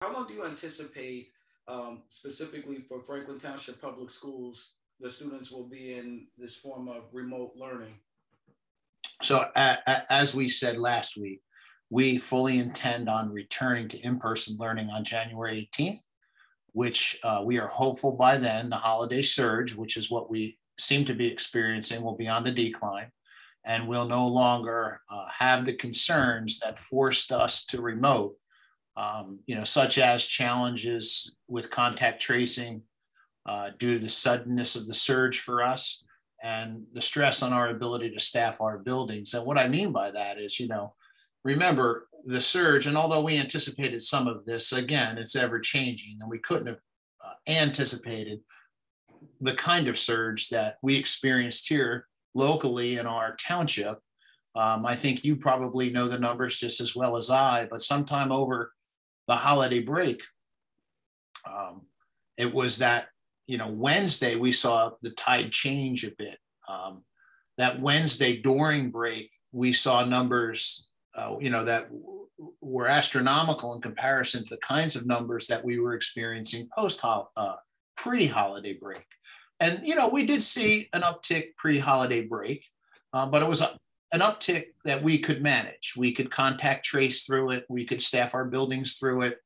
How long do you anticipate, specifically for Franklin Township Public Schools, the students will be in this form of remote learning? So as we said last week, we fully intend on returning to in-person learning on January 18th, which we are hopeful by then the holiday surge, which is what we seem to be experiencing, will be on the decline. And we'll no longer have the concerns that forced us to remote, such as challenges with contact tracing due to the suddenness of the surge for us and the stress on our ability to staff our buildings. And what I mean by that is, remember the surge, and although we anticipated some of this, again, it's ever changing, and we couldn't have anticipated the kind of surge that we experienced here locally in our township. I think you probably know the numbers just as well as I, but sometime over the holiday break, it was that, Wednesday, we saw the tide change a bit. That Wednesday during break, we saw numbers, that were astronomical in comparison to the kinds of numbers that we were experiencing pre-holiday break. And, we did see an uptick pre-holiday break, but it was an uptick that we could manage. We could contact trace through it. We could staff our buildings through it.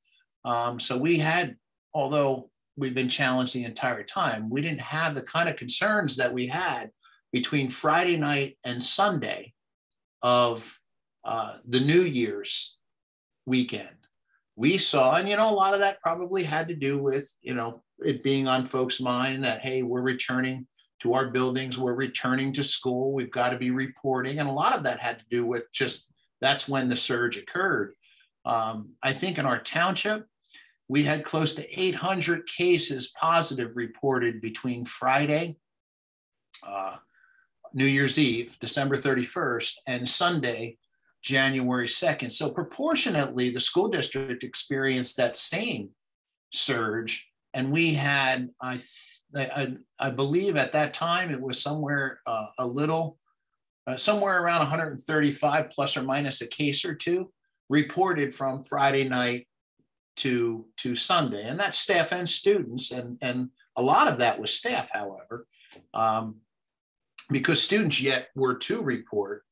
So we had, although we've been challenged the entire time, we didn't have the kind of concerns that we had between Friday night and Sunday of the New Year's weekend. We saw, and a lot of that probably had to do with, it being on folks' mind that, hey, we're returning to our buildings, we're returning to school, we've got to be reporting. And a lot of that had to do with just, that's when the surge occurred. I think in our township, we had close to 800 cases positive reported between Friday, New Year's Eve, December 31st, and Sunday, January 2nd. So proportionately, the school district experienced that same surge. And we had, I believe at that time, it was somewhere somewhere around 135 plus or minus a case or two reported from Friday night to Sunday. And that's staff and students. And a lot of that was staff, however, because students yet were to report.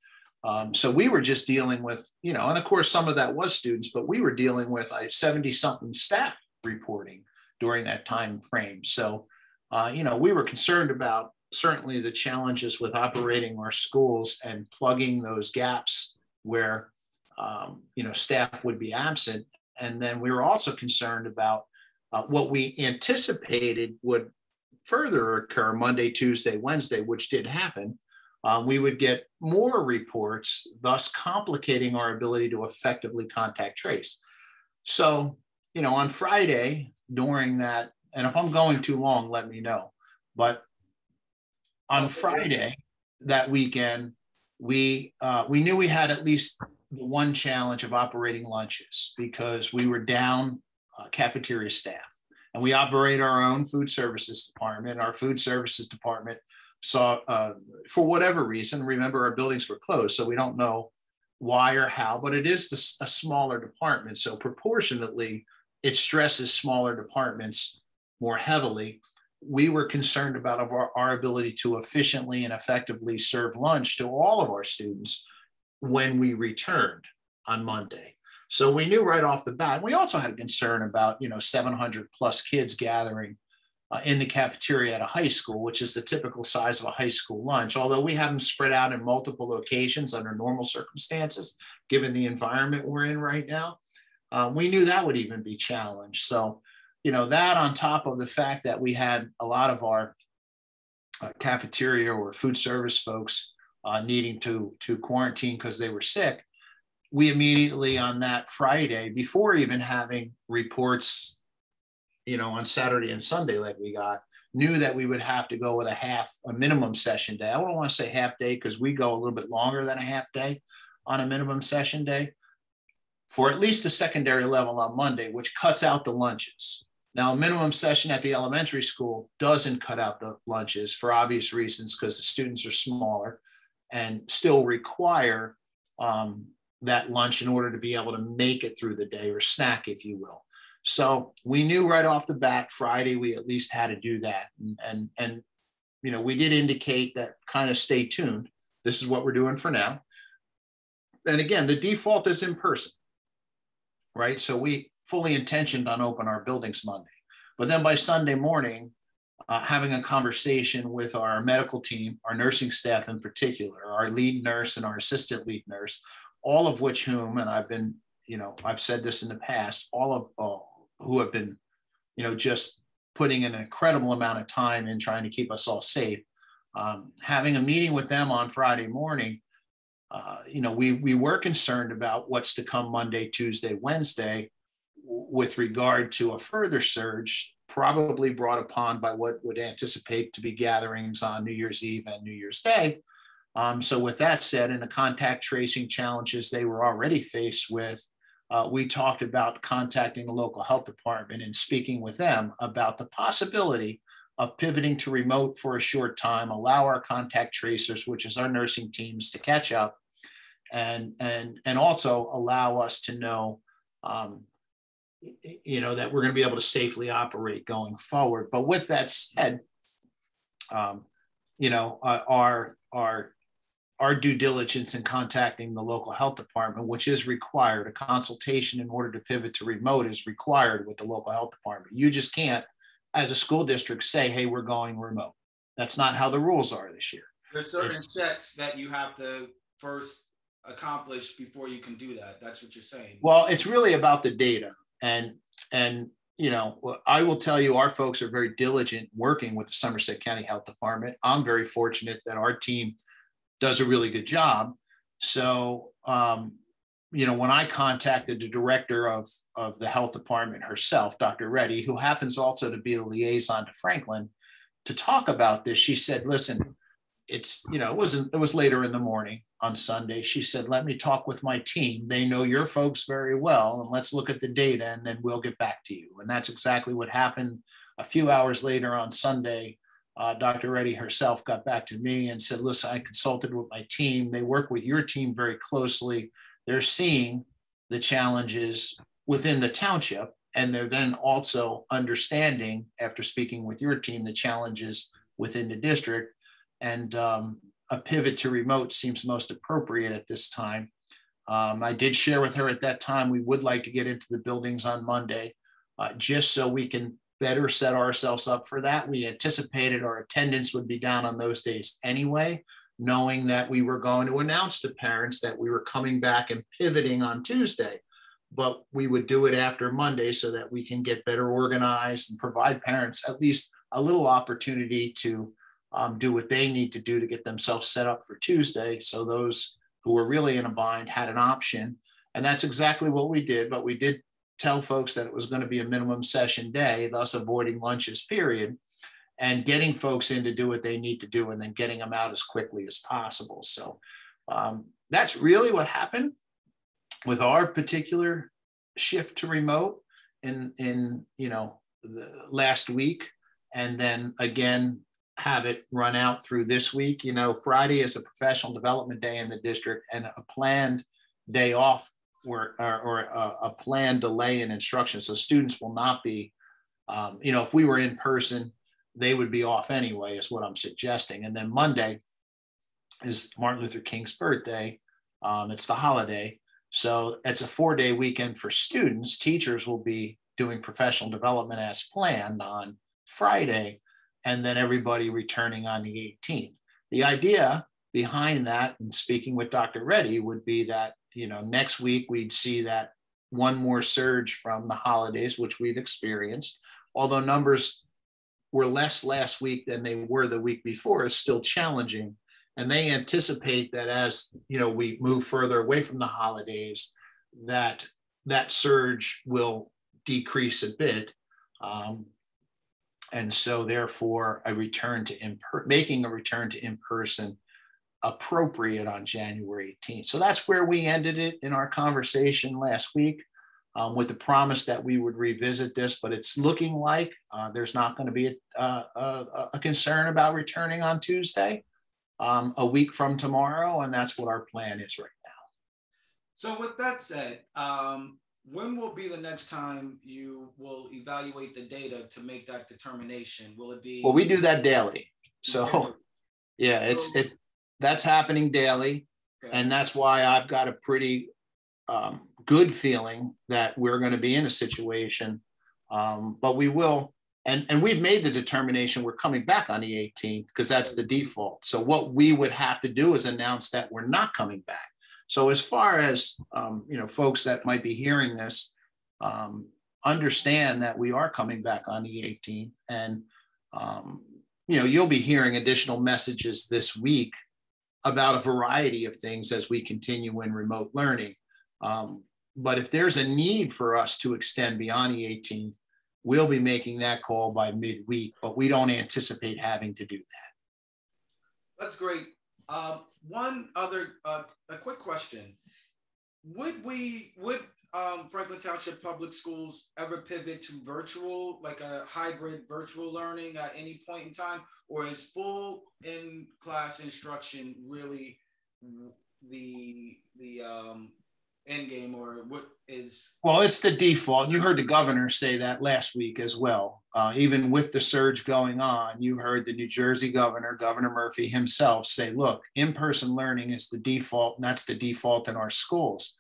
So we were just dealing with, and of course, some of that was students, but we were dealing with 70-something staff reporting during that time frame. So, we were concerned about certainly the challenges with operating our schools and plugging those gaps where, staff would be absent. And then we were also concerned about what we anticipated would further occur Monday, Tuesday, Wednesday, which did happen. We would get more reports, thus complicating our ability to effectively contact trace. So, on Friday during that, and if I'm going too long, let me know. But on Friday that weekend, we knew we had at least the one challenge of operating lunches because we were down cafeteria staff, and we operate our own food services department. Our food services department saw, for whatever reason, remember our buildings were closed, so we don't know why or how, but it is a smaller department. So proportionately, it stresses smaller departments more heavily. We were concerned about our ability to efficiently and effectively serve lunch to all of our students when we returned on Monday. So we knew right off the bat. We also had a concern about 700 plus kids gathering in the cafeteria at a high school, which is the typical size of a high school lunch, although we have them spread out in multiple locations under normal circumstances, given the environment we're in right now. We knew that would even be challenged. So, that on top of the fact that we had a lot of our cafeteria or food service folks needing to quarantine because they were sick, we immediately on that Friday, before even having reports, on Saturday and Sunday like we got, knew that we would have to go with a minimum session day. I don't want to say half day because we go a little bit longer than a half day on a minimum session day for at least the secondary level on Monday, which cuts out the lunches. Now, a minimum session at the elementary school doesn't cut out the lunches for obvious reasons because the students are smaller and still require that lunch in order to be able to make it through the day, or snack, if you will. So we knew right off the bat Friday we at least had to do that. And we did indicate that kind of stay tuned. This is what we're doing for now. And again, the default is in person, right? So we fully intentioned on open our buildings Monday. But then by Sunday morning, having a conversation with our medical team, our nursing staff in particular, our lead nurse and our assistant lead nurse, all of which whom, and I've said this in the past, all of who have been, just putting in an incredible amount of time in trying to keep us all safe. Having a meeting with them on Friday morning, we were concerned about what's to come Monday, Tuesday, Wednesday, with regard to a further surge, probably brought upon by what would anticipate to be gatherings on New Year's Eve and New Year's Day. So with that said, in the contact tracing challenges they were already faced with, we talked about contacting the local health department and speaking with them about the possibility of pivoting to remote for a short time, allow our contact tracers, which is our nursing teams, to catch up, and also allow us to know, that we're going to be able to safely operate going forward. But with that said, our due diligence in contacting the local health department, which is required, a consultation in order to pivot to remote is required with the local health department. You just can't, as a school district, say, hey, we're going remote. That's not how the rules are this year. There's certain checks that you have to first accomplish before you can do that. That's what you're saying. Well, it's really about the data. And I will tell you, our folks are very diligent working with the Somerset County Health Department. I'm very fortunate that our team does a really good job. So, when I contacted the director of the health department herself, Dr. Reddy, who happens also to be a liaison to Franklin, to talk about this, she said, listen, it was later in the morning on Sunday. She said, let me talk with my team. They know your folks very well, and let's look at the data and then we'll get back to you. And that's exactly what happened. A few hours later on Sunday, Dr. Reddy herself got back to me and said, listen, I consulted with my team. They work with your team very closely. They're seeing the challenges within the township, and they're then also understanding, after speaking with your team, the challenges within the district. And a pivot to remote seems most appropriate at this time. I did share with her at that time, we would like to get into the buildings on Monday, just so we can better set ourselves up for that. We anticipated our attendance would be down on those days anyway, knowing that we were going to announce to parents that we were coming back and pivoting on Tuesday, but we would do it after Monday so that we can get better organized and provide parents at least a little opportunity to do what they need to do to get themselves set up for Tuesday. So those who were really in a bind had an option. And that's exactly what we did. But we did tell folks that it was going to be a minimum session day, thus avoiding lunches, period, and getting folks in to do what they need to do and then getting them out as quickly as possible. So that's really what happened with our particular shift to remote in the last week. And then again, have it run out through this week. Friday is a professional development day in the district, and a planned day off or a planned delay in instruction. So students will not be, if we were in person, they would be off anyway, is what I'm suggesting. And then Monday is Martin Luther King's birthday. It's the holiday. So it's a 4-day weekend for students. Teachers will be doing professional development as planned on Friday, and then everybody returning on the 18th. The idea behind that, and speaking with Dr. Reddy, would be that, next week we'd see that one more surge from the holidays, which we've experienced, although numbers were less last week than they were the week before, is still challenging. And they anticipate that as, we move further away from the holidays, that surge will decrease a bit. And so therefore making a return to in-person appropriate on January 18th. So that's where we ended it in our conversation last week, with the promise that we would revisit this, but it's looking like there's not going to be a concern about returning on Tuesday, a week from tomorrow. And that's what our plan is right now. So with that said, when will be the next time you will evaluate the data to make that determination? Will it Well, be we do that daily. daily? So yeah, So, that's happening daily. okay. And that's why I've got a pretty good feeling that we're going to be in a situation, but we will. And we've made the determination we're coming back on the 18th because that's the default. So what we would have to do is announce that we're not coming back. So as far as folks that might be hearing this, understand that we are coming back on the 18th, and you'll be hearing additional messages this week about a variety of things as we continue in remote learning. But if there's a need for us to extend beyond the 18th, we'll be making that call by midweek, but we don't anticipate having to do that. That's great. One other, a quick question. Would Franklin Township Public Schools ever pivot to virtual, like a hybrid virtual learning at any point in time? Or is full in-class instruction really the end game, or what is? Well, it's the default. You heard the governor say that last week as well. Even with the surge going on, you heard the New Jersey governor, Governor Murphy himself, say, look, in-person learning is the default, and that's the default in our schools.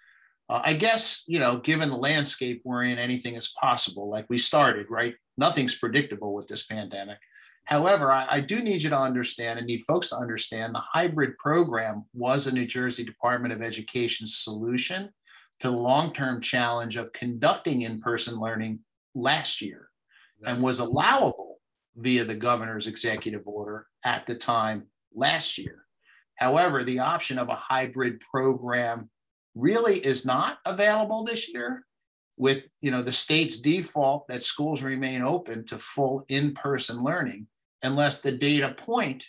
I guess, given the landscape we're in, anything is possible. Like we started, right? Nothing's predictable with this pandemic. However, I do need you to understand and need folks to understand the hybrid program was a New Jersey Department of Education solution to the long-term challenge of conducting in-person learning last year, and was allowable via the governor's executive order at the time last year. However, the option of a hybrid program really is not available this year, with the state's default that schools remain open to full in-person learning unless the data point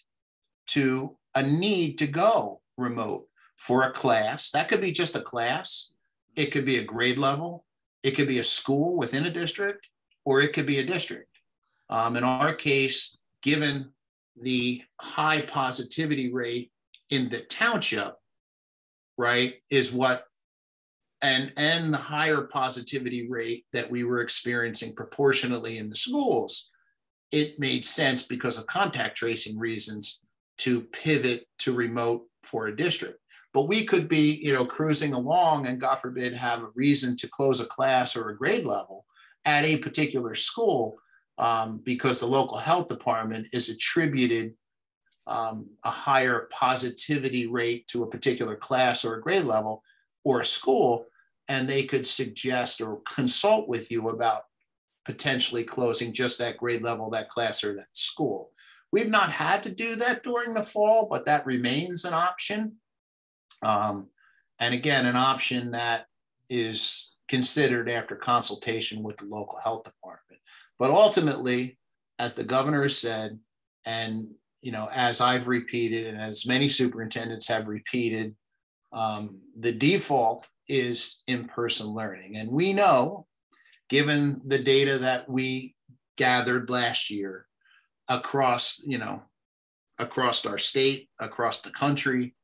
to a need to go remote for a class. That could be just a class. It could be a grade level. It could be a school within a district, or it could be a district. In our case, given the high positivity rate in the township, right, is what, and the higher positivity rate that we were experiencing proportionately in the schools, it made sense because of contact tracing reasons to pivot to remote for a district. But we could be, cruising along and, God forbid, have a reason to close a class or a grade level at a particular school because the local health department is attributed a higher positivity rate to a particular class or a grade level or a school, and they could suggest or consult with you about potentially closing just that grade level, that class, or that school. We've not had to do that during the fall, but that remains an option. And again, an option that is considered after consultation with the local health department. But ultimately, as the governor has said, and as I've repeated, and as many superintendents have repeated, the default is in-person learning. And we know, given the data that we gathered last year across our state, across the country,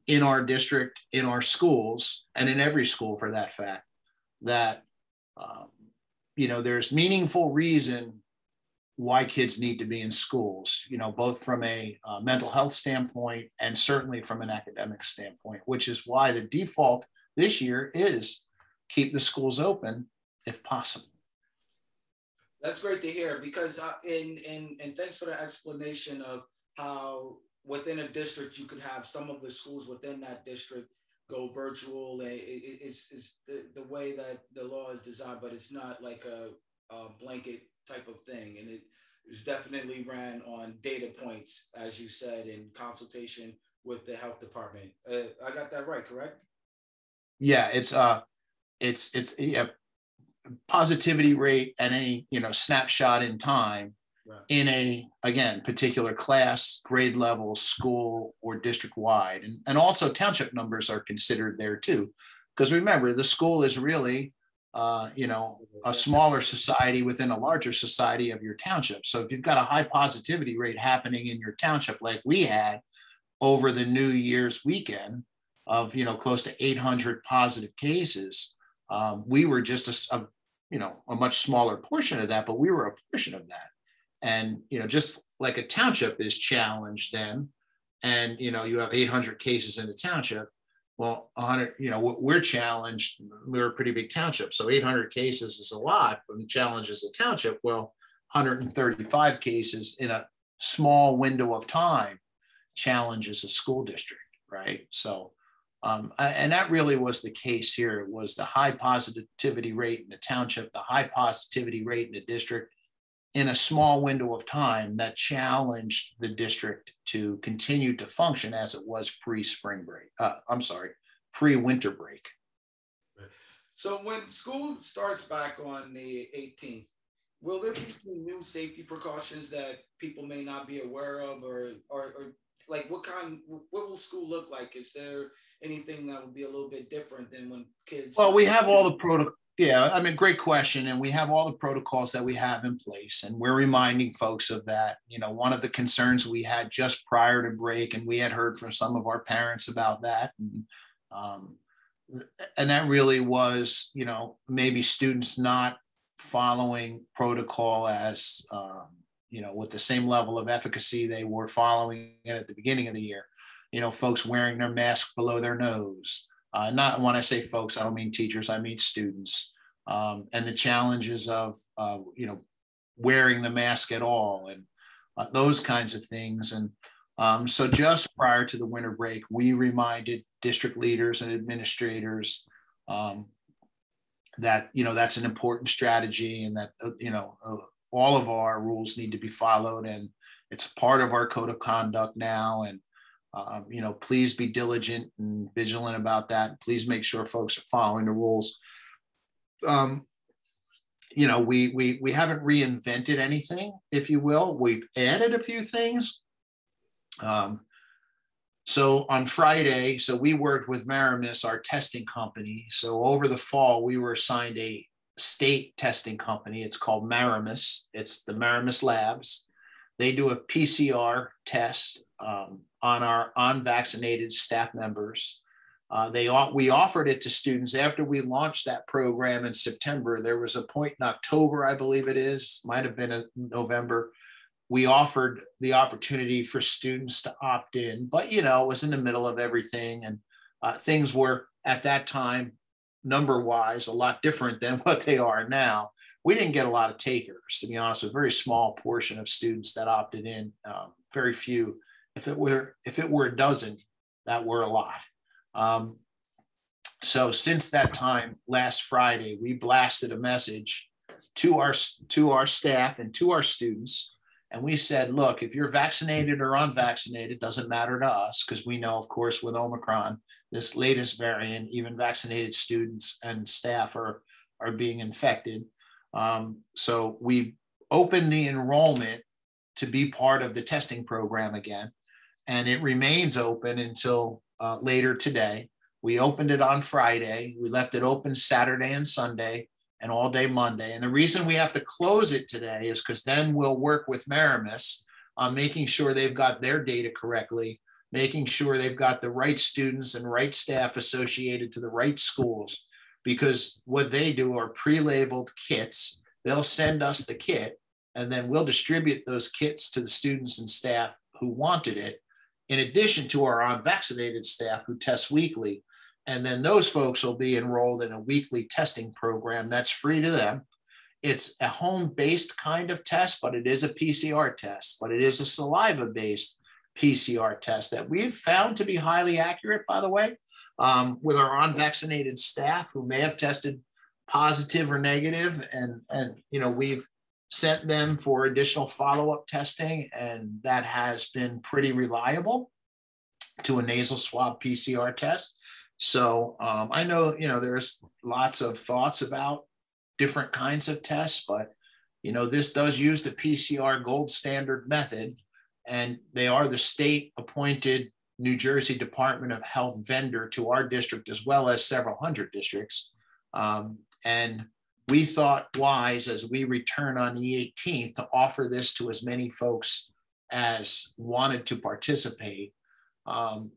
in our district, in our schools, and in every school for that fact, that there's meaningful reason why kids need to be in schools, both from a mental health standpoint and certainly from an academic standpoint, which is why the default this year is keep the schools open if possible. That's great to hear, because and thanks for the explanation of how within a district you could have some of the schools within that district go virtual. It's the way that the law is designed, but it's not like a blanket type of thing. And it was definitely ran on data points, as you said, in consultation with the health department. I got that right, correct? Yeah, it's a positivity rate at any snapshot in time, right, in a, again, particular class, grade level, school, or district wide. And also township numbers are considered there too, because remember, the school is really a smaller society within a larger society of your township. So if you've got a high positivity rate happening in your township, like we had over the New Year's weekend of close to 800 positive cases, We were just a much smaller portion of that, but we were a portion of that. And, just like a township is challenged then, and, you have 800 cases in the township. Well, 100, we're challenged. We're a pretty big township. So 800 cases is a lot, but the challenge is a township. Well, 135 cases in a small window of time challenges a school district, right? So, and that really was the case here. It was the high positivity rate in the township, the high positivity rate in the district in a small window of time that challenged the district to continue to function as it was pre-spring break. Pre-winter break. So when school starts back on the 18th, will there be new safety precautions that people may not be aware of, or like what will school look like? Is there anything that will be a little bit different than when kids? Well, we have all the protocol. Yeah, I mean, great question. And we have all the protocols that we have in place, and we're reminding folks of that. One of the concerns we had just prior to break, and we had heard from some of our parents about that. And that really was, maybe students not following protocol as, with the same level of efficacy they were following it at the beginning of the year. Folks wearing their mask below their nose. Not when I say folks, I don't mean teachers, I mean students. And the challenges of, wearing the mask at all, and those kinds of things. And so just prior to the winter break, we reminded district leaders and administrators that, that's an important strategy, and that, all of our rules need to be followed, and it's part of our code of conduct now. And please be diligent and vigilant about that. Please make sure folks are following the rules. We haven't reinvented anything, if you will. We've added a few things. So on Friday, we worked with Maramis, our testing company. So over the fall, we were assigned a state testing company. It's called Maramis. It's the Maramis Labs. They do a PCR test on our unvaccinated staff members. We offered it to students after we launched that program in September. There was a point in October, I believe it is, might have been in November. We offered the opportunity for students to opt in, but it was in the middle of everything, and things were at that time, number-wise, a lot different than what they are now. We didn't get a lot of takers, to be honest. A very small portion of students that opted in, very few. If it were a dozen, that were a lot. So since that time, last Friday, we blasted a message to our staff and to our students. And we said, look, if you're vaccinated or unvaccinated, it doesn't matter to us, because we know, of course, with Omicron, this latest variant, even vaccinated students and staff are being infected. So we opened the enrollment to be part of the testing program again, and it remains open until later today. We opened it on Friday. We left it open Saturday and Sunday, and all day Monday. And the reason we have to close it today is because then we'll work with Maramis on making sure they've got their data correctly, making sure they've got the right students and right staff associated to the right schools, because what they do are pre-labeled kits. They'll send us the kit, and then we'll distribute those kits to the students and staff who wanted it, in addition to our unvaccinated staff who test weekly. And then those folks will be enrolled in a weekly testing program that's free to them. It's a home-based kind of test, but it is a PCR test, but it is a saliva-based PCR test that we've found to be highly accurate, by the way, with our unvaccinated staff who may have tested positive or negative. And we've sent them for additional follow-up testing, and that has been pretty reliable to a nasal swab PCR test. So I know, there's lots of thoughts about different kinds of tests, but, this does use the PCR gold standard method, and they are the state appointed New Jersey Department of Health vendor to our district, as well as several hundred districts. And we thought wise, as we return on the 18th, to offer this to as many folks as wanted to participate.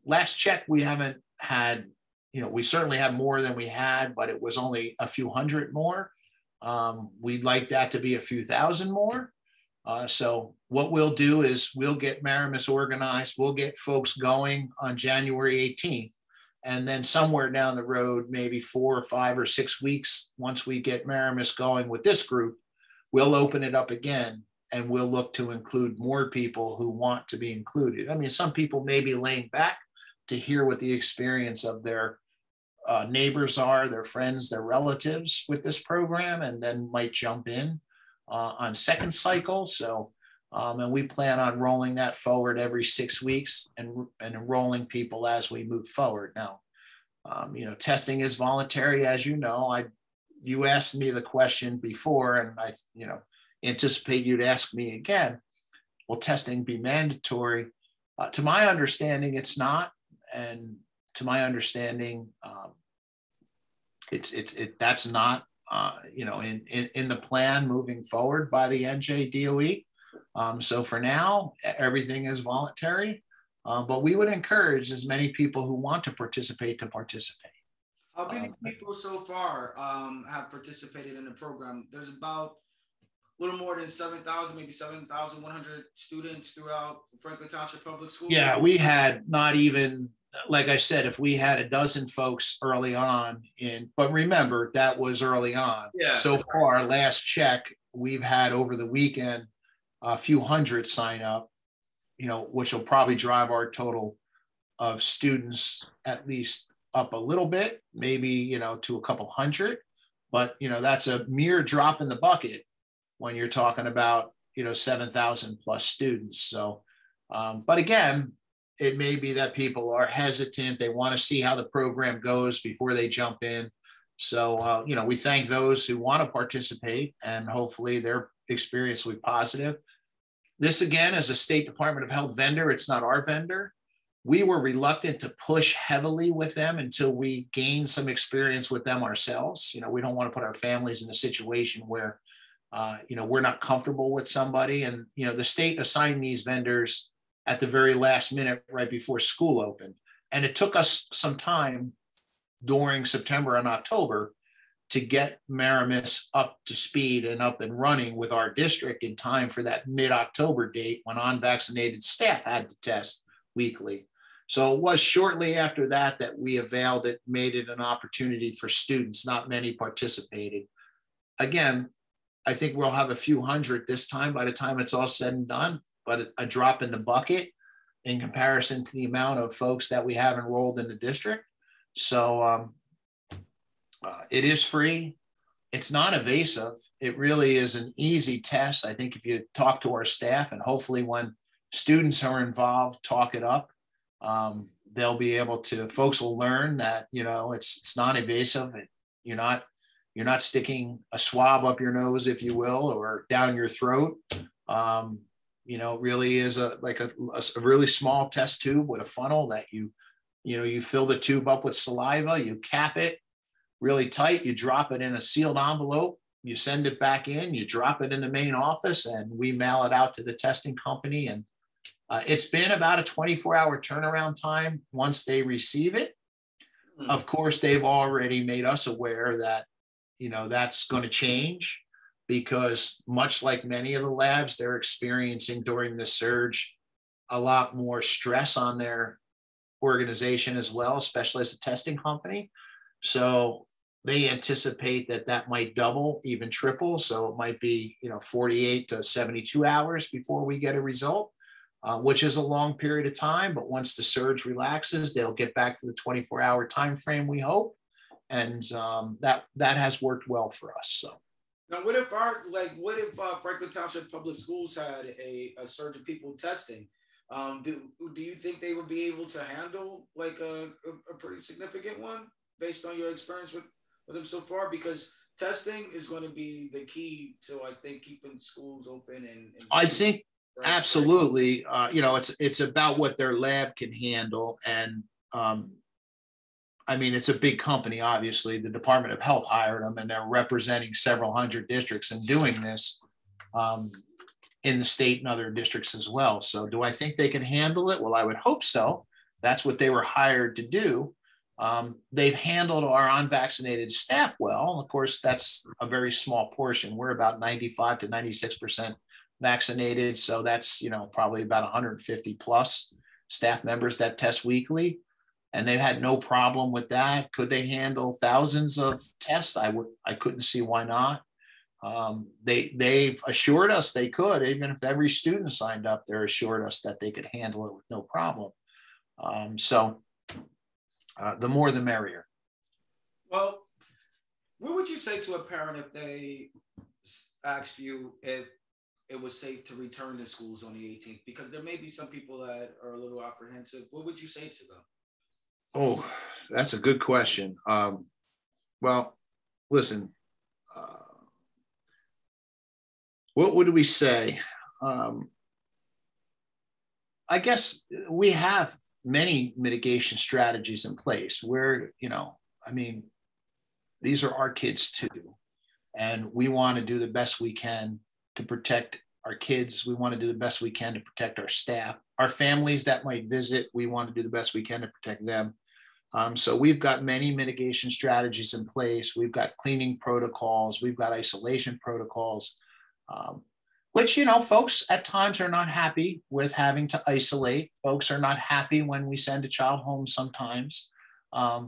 Last check, we haven't had we certainly have more than we had, but it was only a few hundred more. We'd like that to be a few thousand more. So what we'll do is we'll get Maramus organized. We'll get folks going on January 18th. And then somewhere down the road, maybe 4 or 5 or 6 weeks, once we get Maramus going with this group, we'll open it up again and we'll look to include more people who want to be included. I mean, some people may be laying back to hear what the experience of their neighbors are, their friends, their relatives with this program, and then might jump in on second cycle. So, and we plan on rolling that forward every 6 weeks and enrolling people as we move forward. Now, testing is voluntary, as you know. You asked me the question before, and I, anticipate you'd ask me again. Will testing be mandatory? To my understanding, it's not, and to my understanding, that's not in the plan moving forward by the NJDOE. So for now, everything is voluntary, but we would encourage as many people who want to participate. How many people so far have participated in the program? There's about a little more than 7,000, maybe 7,100 students throughout Franklin Township Public Schools. Yeah, we had not even, like I said, if we had a dozen folks early on but remember, that was early on. Yeah. So far, last check, we've had over the weekend, a few hundred sign up, which will probably drive our total of students at least up a little bit, maybe, to a couple hundred, but, that's a mere drop in the bucket when you're talking about, 7,000 plus students. So, but again, it may be that people are hesitant. They want to see how the program goes before they jump in. So, we thank those who want to participate, and hopefully their experience will be positive. This, again, is a State Department of Health vendor. It's not our vendor. We were reluctant to push heavily with them until we gained some experience with them ourselves. We don't want to put our families in a situation where, we're not comfortable with somebody. And, the state assigned these vendors at the very last minute right before school opened. And it took us some time during September and October to get Maramus up to speed and up and running with our district in time for that mid-October date when unvaccinated staff had to test weekly. So it was shortly after that we availed it, made it an opportunity for students. Not many participated. Again, I think we'll have a few hundred this time by the time it's all said and done, but a drop in the bucket in comparison to the amount of folks that we have enrolled in the district. So it is free. It's non-invasive. It really is an easy test. I think if you talk to our staff, and hopefully when students are involved, talk it up, they'll be able to, folks will learn that, it's non-invasive. You're not sticking a swab up your nose, if you will, or down your throat. It really is a really small test tube with a funnel that you fill the tube up with saliva, you cap it really tight, you drop it in a sealed envelope, you send it back in, you drop it in the main office, and we mail it out to the testing company. And it's been about a 24-hour turnaround time once they receive it. Of course, they've already made us aware that, that's going to change, because much like many of the labs, they're experiencing during the surge a lot more stress on their organization as well, especially as a testing company. So they anticipate that might double, even triple. So it might be, 48 to 72 hours before we get a result, which is a long period of time. But once the surge relaxes, they'll get back to the 24-hour time frame, we hope. And that has worked well for us. So. Now, what if Franklin Township Public Schools had a surge of people testing? Do you think they would be able to handle like a pretty significant one based on your experience with them so far? Because testing is going to be the key to, I think, keeping schools open. And I think absolutely. It's about what their lab can handle, and it's a big company, obviously. The Department of Health hired them, and they're representing several hundred districts and doing this in the state and other districts as well. So do I think they can handle it? Well, I would hope so. That's what they were hired to do. They've handled our unvaccinated staff well. Of course, that's a very small portion. We're about 95 to 96% vaccinated. So that's, probably about 150 plus staff members that test weekly. And they've had no problem with that. Could they handle thousands of tests? I couldn't see why not. They've assured us they could, even if every student signed up, they're assured us that they could handle it with no problem. The more the merrier. Well, what would you say to a parent if they asked you if it was safe to return to schools on the 18th? Because there may be some people that are a little apprehensive. What would you say to them? Oh, that's a good question. Well, listen, what would we say? I guess we have many mitigation strategies in place where, these are our kids too. And we want to do the best we can to protect our kids. We want to do the best we can to protect our staff, our families that might visit. We want to do the best we can to protect them. So we've got many mitigation strategies in place. We've got cleaning protocols. We've got isolation protocols, which, folks at times are not happy with having to isolate. Folks are not happy when we send a child home sometimes. But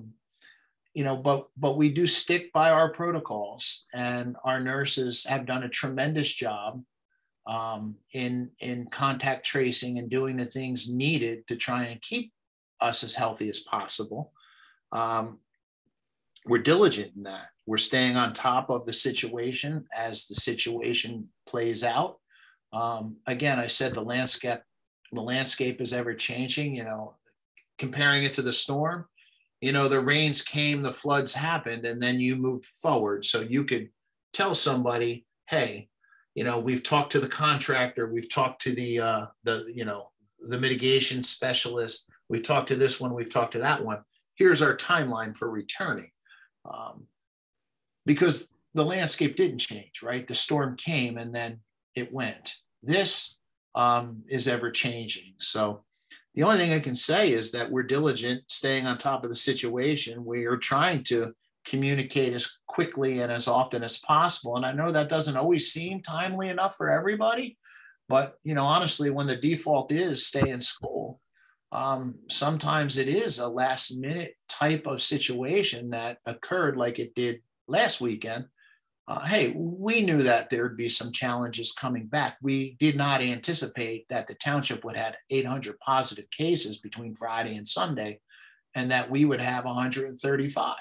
we do stick by our protocols, and our nurses have done a tremendous job in contact tracing and doing the things needed to try and keep us as healthy as possible. We're diligent in that. We're staying on top of the situation as the situation plays out. Again, I said the landscape is ever changing. Comparing it to the storm, the rains came, the floods happened, and then you moved forward. So you could tell somebody, hey, we've talked to the contractor, we've talked to the mitigation specialist, we've talked to this one, we've talked to that one. Here's our timeline for returning. Because the landscape didn't change, right? The storm came and then it went. This is ever changing. So the only thing I can say is that we're diligent, staying on top of the situation. We are trying to communicate as quickly and as often as possible. And I know that doesn't always seem timely enough for everybody, but honestly, when the default is stay in school, sometimes it is a last minute type of situation that occurred like it did last weekend. Hey, we knew that there'd be some challenges coming back. We did not anticipate that the township would have 800 positive cases between Friday and Sunday, and that we would have 135,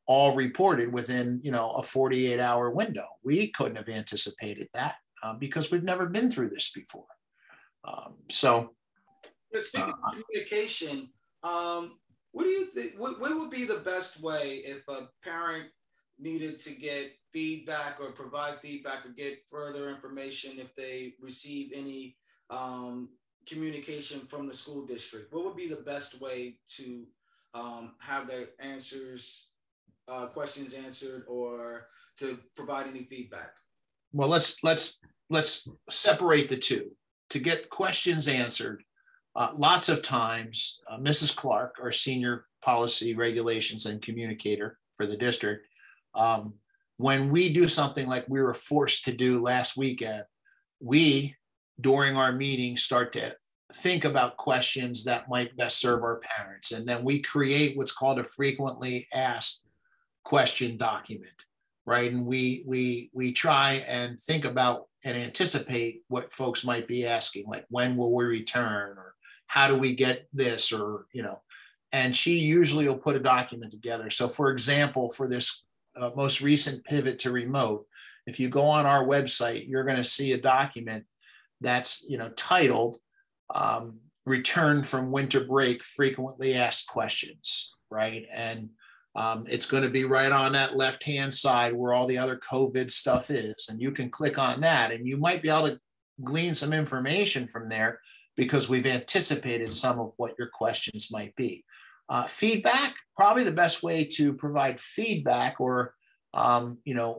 all reported within, a 48-hour window. We couldn't have anticipated that because we've never been through this before. Speaking of communication, what do you think? What would be the best way if a parent needed to get feedback or provide feedback or get further information if they receive any communication from the school district? What would be the best way to have their questions answered, or to provide any feedback? Well, let's separate the two. To get questions answered, lots of times, Mrs. Clark, our senior policy regulations and communicator for the district, when we do something like we were forced to do last weekend, we, during our meeting, start to think about questions that might best serve our parents. And then we create what's called a frequently asked question document, right? And we try and think about and anticipate what folks might be asking, like when will we return, or how do we get this, or, and she usually will put a document together. So for example, for this most recent pivot to remote, if you go on our website, you're going to see a document that's, titled Return from Winter Break, Frequently Asked Questions, right? And it's going to be right on that left-hand side where all the other COVID stuff is. And you can click on that, and you might be able to glean some information from there because we've anticipated some of what your questions might be. Feedback, probably the best way to provide feedback or,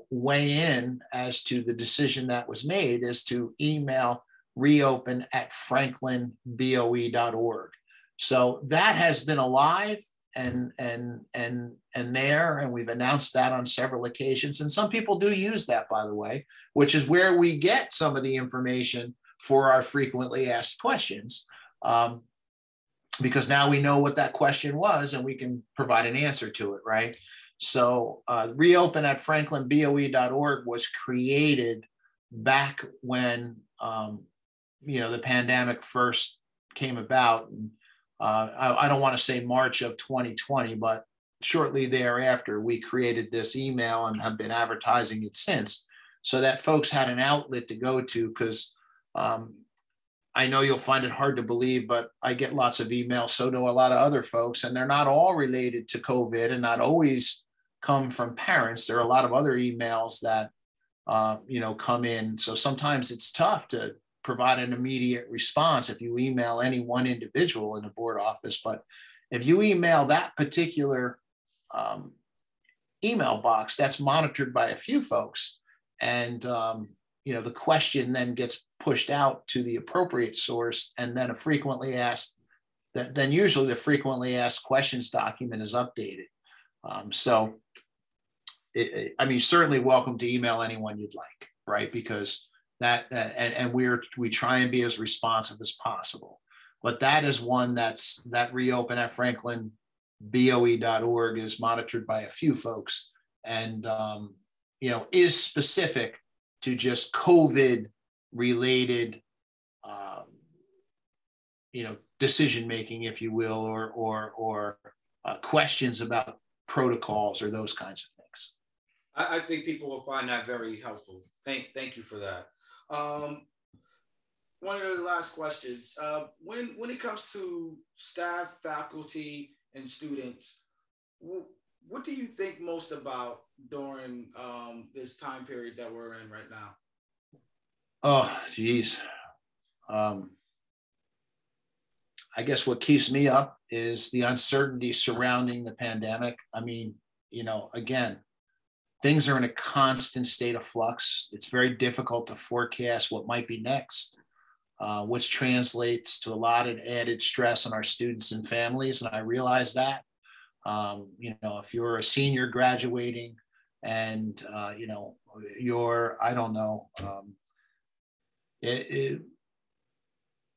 weigh in as to the decision that was made is to email reopen@franklinboe.org. So that has been alive there, and we've announced that on several occasions. And some people do use that, by the way, which is where we get some of the information for our frequently asked questions, because now we know what that question was and we can provide an answer to it, right? So reopen at franklinboe.org was created back when the pandemic first came about. And, I don't want to say March of 2020, but shortly thereafter, we created this email and have been advertising it since, so that folks had an outlet to go to. Because I know you'll find it hard to believe, but I get lots of emails, so do a lot of other folks, and they're not all related to COVID and not always come from parents. There are a lot of other emails that come in. So sometimes it's tough to provide an immediate response if you email any one individual in the board office. But if you email that particular email box, that's monitored by a few folks, and the question then gets pushed out to the appropriate source, and then usually the frequently asked questions document is updated. Certainly welcome to email anyone you'd like, right? Because we try and be as responsive as possible. But that is one that reopen at franklinboe.org is monitored by a few folks, and is specific to just COVID related decision making, if you will, or questions about protocols or those kinds of things. I think people will find that very helpful. Thank you for that. One of the last questions, when it comes to staff, faculty, and students, what do you think most about during this time period that we're in right now? Oh, geez. I guess what keeps me up is the uncertainty surrounding the pandemic. Again, things are in a constant state of flux. It's very difficult to forecast what might be next, which translates to a lot of added stress on our students and families. And I realize that. If you're a senior graduating and, you're, I don't know,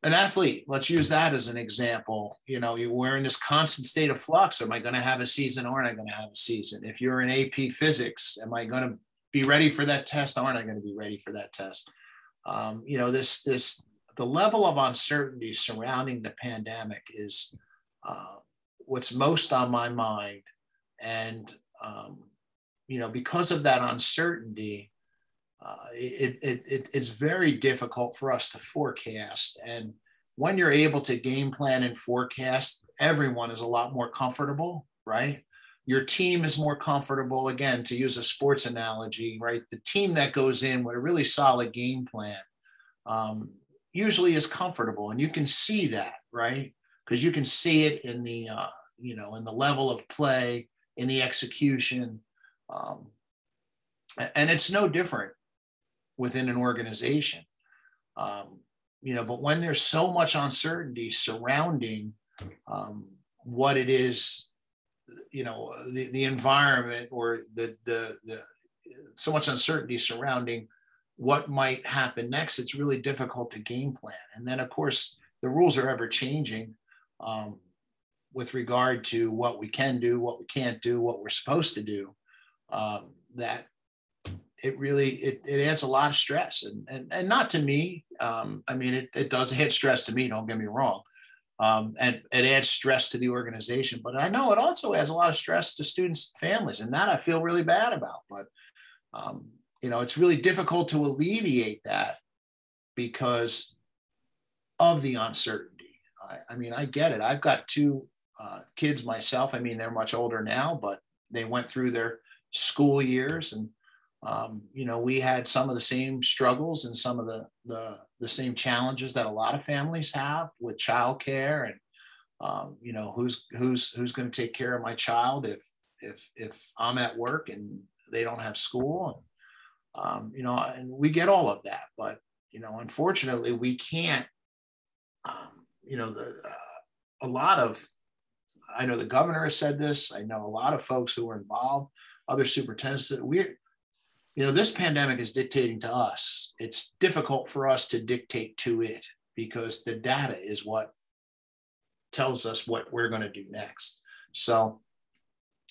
an athlete, let's use that as an example. We're in this constant state of flux. Am I going to have a season or aren't I going to have a season? If you're in AP physics, am I going to be ready for that test? Aren't I going to be ready for that test? The level of uncertainty surrounding the pandemic is what's most on my mind. And, because of that uncertainty, it's very difficult for us to forecast. And when you're able to game plan and forecast, everyone is a lot more comfortable, right? Your team is more comfortable. Again, to use a sports analogy, right? The team that goes in with a really solid game plan usually is comfortable, and you can see that, right? Because you can see it in the in the level of play, in the execution, and it's no different within an organization. But when there's so much uncertainty surrounding what it is, the environment, or the so much uncertainty surrounding what might happen next, it's really difficult to game plan. And then, of course, the rules are ever changing with regard to what we can do, what we can't do, what we're supposed to do. That it really adds a lot of stress, and not to me. It does add stress to me. Don't get me wrong, and it adds stress to the organization. But I know it also adds a lot of stress to students' families, and that I feel really bad about. But it's really difficult to alleviate that because of the uncertainty. I get it. I've got two kids myself. They're much older now, but they went through their school years, and we had some of the same struggles and some of the same challenges that a lot of families have with childcare, and who's going to take care of my child if I'm at work and they don't have school, and and we get all of that. But unfortunately, we can't. A lot of I know the governor has said this. I know a lot of folks who are involved, other superintendents. This pandemic is dictating to us. It's difficult for us to dictate to it because the data is what tells us what we're going to do next. So,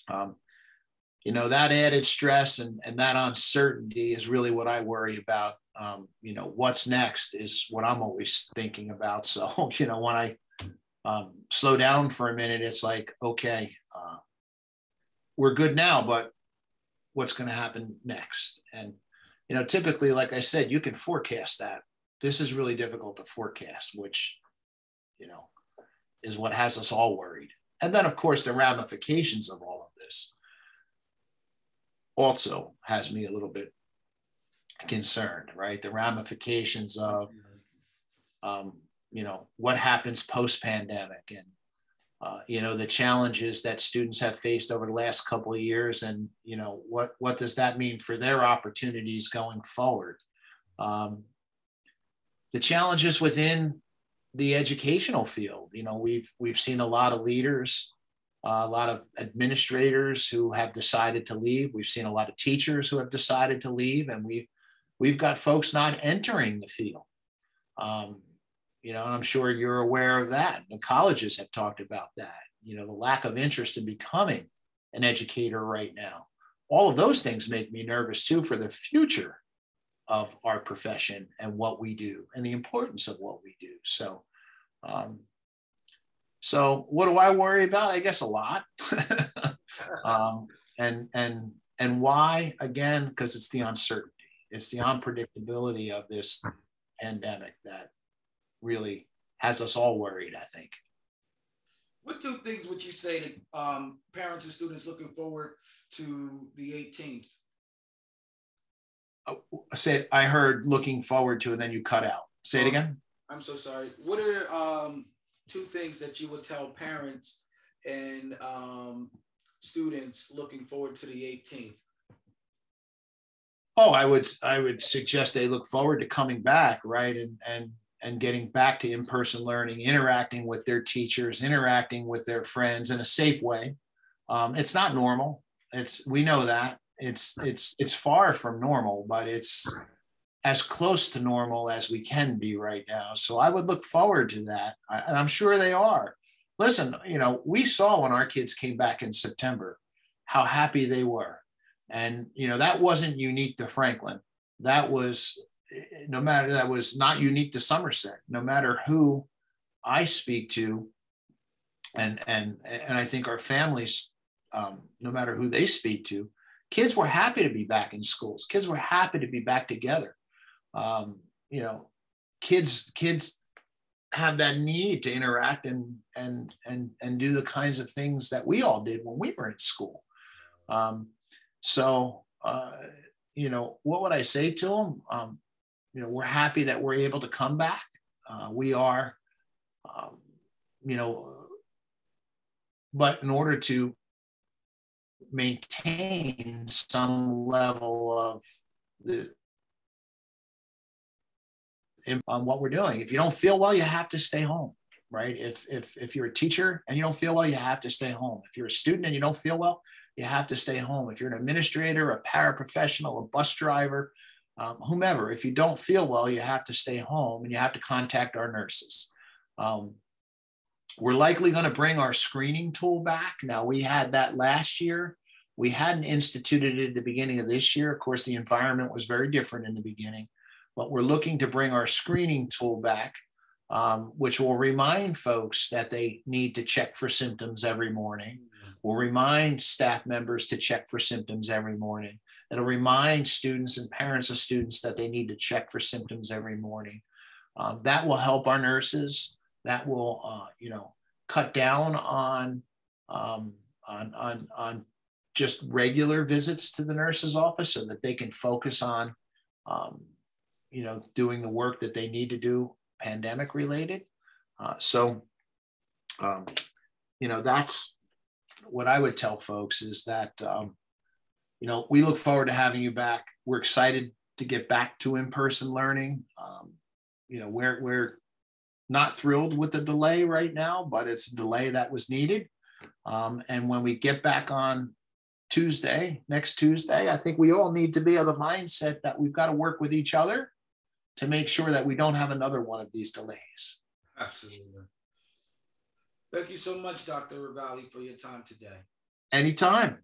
that added stress and that uncertainty is really what I worry about. What's next is what I'm always thinking about. So, when I slow down for a minute, it's like, okay, we're good now, but what's going to happen next? And, typically, like I said, you can forecast that. This is really difficult to forecast, which, is what has us all worried. And then, of course, the ramifications of all of this also has me a little bit concerned, right? The ramifications of, what happens post-pandemic and, the challenges that students have faced over the last couple of years and, what does that mean for their opportunities going forward? The challenges within the educational field, we've seen a lot of leaders, a lot of administrators who have decided to leave. We've seen a lot of teachers who have decided to leave, and we've got folks not entering the field. And I'm sure you're aware of that. The colleges have talked about that, the lack of interest in becoming an educator right now. All of those things make me nervous too for the future of our profession and what we do and the importance of what we do. So, what do I worry about? I guess a lot. And why? Again, because it's the uncertainty. It's the unpredictability of this pandemic that really has us all worried, I think. What two things would you say to parents and students looking forward to the 18th? I heard looking forward to, and then you cut out. Say it again. I'm so sorry. What are two things that you would tell parents and students looking forward to the 18th? Oh, I would suggest they look forward to coming back, right? And getting back to in-person learning, interacting with their teachers, interacting with their friends in a safe way. It's not normal. We know that. It's far from normal, but it's as close to normal as we can be right now. So I would look forward to that. And I'm sure they are. Listen, we saw when our kids came back in September, how happy they were. And, that wasn't unique to Franklin. That was not unique to Somerset. No matter who I speak to, and I think our families, no matter who they speak to, kids were happy to be back in schools. Kids were happy to be back together. Kids have that need to interact and do the kinds of things that we all did when we were in school. What would I say to them? We're happy that we're able to come back. We are, but in order to maintain some level of on what we're doing. If you don't feel well, you have to stay home, right? If you're a teacher and you don't feel well, you have to stay home. If you're a student and you don't feel well, you have to stay home. If you're an administrator, a paraprofessional, a bus driver, whomever, if you don't feel well, you have to stay home and you have to contact our nurses. We're likely going to bring our screening tool back. Now, we had that last year. We hadn't instituted it at the beginning of this year. Of course, the environment was very different in the beginning, but we're looking to bring our screening tool back, which will remind folks that they need to check for symptoms every morning. We'll remind staff members to check for symptoms every morning. It'll remind students and parents of students that they need to check for symptoms every morning. That will help our nurses. That will, cut down on just regular visits to the nurse's office so that they can focus on, doing the work that they need to do pandemic related. That's what I would tell folks is that, we look forward to having you back. We're excited to get back to in-person learning. We're not thrilled with the delay right now, but it's a delay that was needed. And when we get back on next Tuesday, I think we all need to be of the mindset that we've got to work with each other to make sure that we don't have another one of these delays. Absolutely. Thank you so much, Dr. Ravally, for your time today. Anytime.